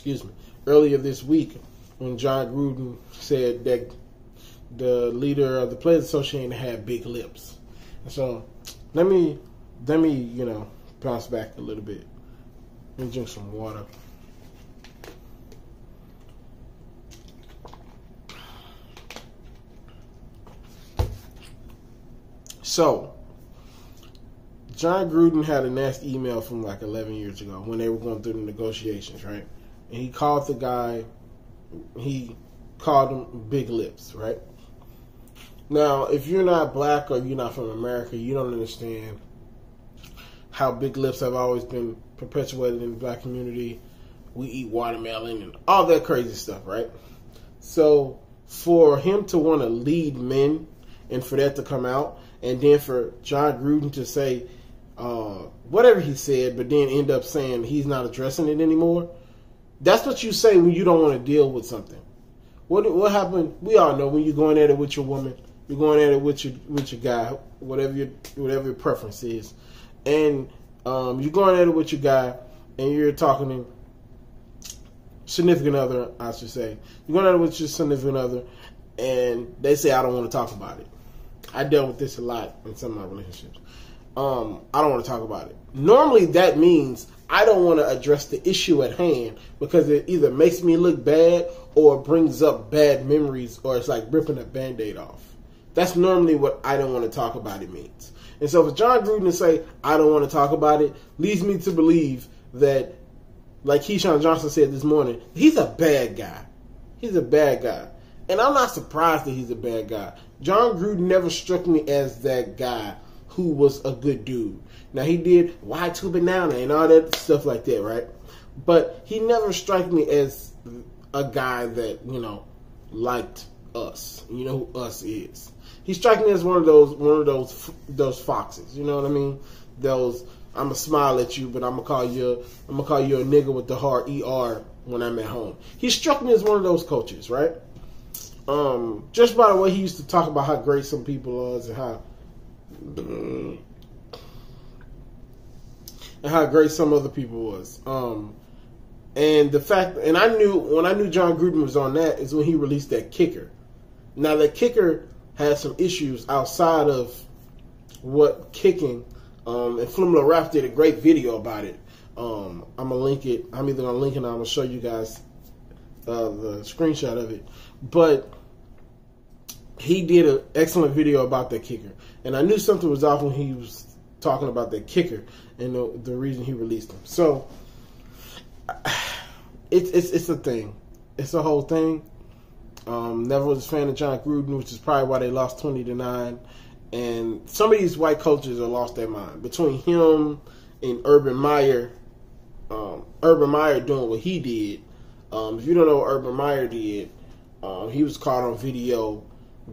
excuse me, earlier this week when John Gruden said that the leader of the Players Association had big lips. So let me bounce back a little bit. Let me drink some water. So, John Gruden had a nasty email from like 11 years ago when they were going through the negotiations, right? And he called the guy, he called him big lips, right? Now, if you're not black or you're not from America, you don't understand how big lips have always been perpetuated in the black community. We eat watermelon and all that crazy stuff, right? So, for him to want to lead men and for that to come out, and then for John Gruden to say whatever he said, but then end up saying he's not addressing it anymore, that's what you say when you don't want to deal with something. What happened? We all know when you're going at it with your woman, you're going at it with your guy, whatever your preference is, and you're going at it with your guy, and you're talking to significant other, I should say. You're going at it with your significant other, and they say, I don't want to talk about it. I dealt with this a lot in some of my relationships. I don't want to talk about it. Normally that means I don't want to address the issue at hand because it either makes me look bad or brings up bad memories, or it's like ripping a Band-Aid off. That's normally what I don't want to talk about it means. And so for John Gruden to say, I don't want to talk about it, leads me to believe that, like Keyshawn Johnson said this morning, he's a bad guy. He's a bad guy. And I'm not surprised that he's a bad guy. John Gruden never struck me as that guy who was a good dude. Now, he did Y2 Banana and all that stuff like that, right? But he never struck me as a guy that, liked us. You know who us is. He struck me as one of those foxes. You know what I mean? Those, I'm gonna smile at you, but I'm gonna call you a nigga with the hard ER when I'm at home. He struck me as one of those coaches, right? Just by the way he used to talk about how great some people was and how great some other people was. And the fact, and when I knew John Gruden was on that is when he released that kicker. Now that kicker had some issues outside of what kicking. And Flimlo Rap did a great video about it. I'm gonna link it. I'm either gonna link it or I'm gonna show you guys the screenshot of it. But he did an excellent video about that kicker. And I knew something was off when he was talking about that kicker and the reason he released him. So it's a thing. It's a whole thing. Never was a fan of John Gruden, which is probably why they lost 20-9. And some of these white coaches have lost their mind. Between him and Urban Meyer doing what he did. If you don't know what Urban Meyer did, he was caught on video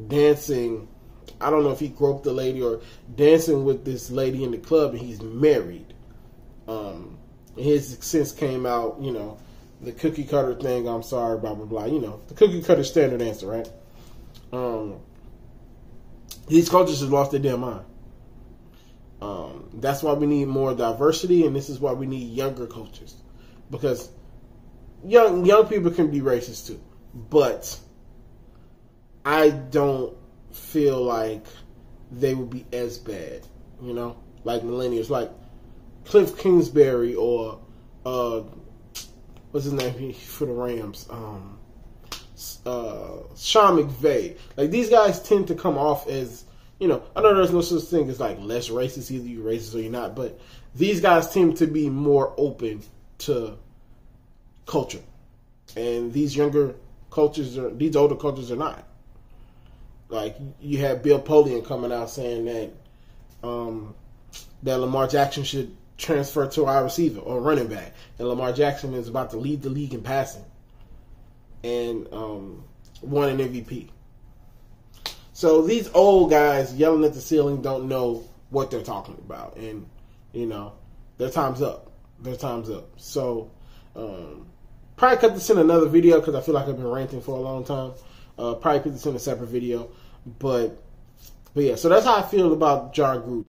dancing. I don't know if he groped the lady or dancing with this lady in the club, and he's married. His since came out, the cookie cutter thing, I'm sorry, blah, blah, blah. The cookie cutter standard answer, right? These coaches have lost their damn mind. That's why we need more diversity, and this is why we need younger coaches. Because young people can be racist too. But I don't feel like they would be as bad, like millennials, like Cliff Kingsbury or what's his name for the Rams, Sean McVay. Like, these guys tend to come off as, I know there's no such thing as like less racist, either you're racist or you're not, but these guys tend to be more open to culture, and these older coaches are not. Like, you have Bill Polian coming out saying that Lamar Jackson should transfer to our receiver or running back, and Lamar Jackson is about to lead the league in passing and won an MVP. So these old guys yelling at the ceiling don't know what they're talking about, and their time's up. So probably cut this in another video because I feel like I've been ranting for a long time. Probably put this in a separate video, but yeah. So that's how I feel about John Gruden.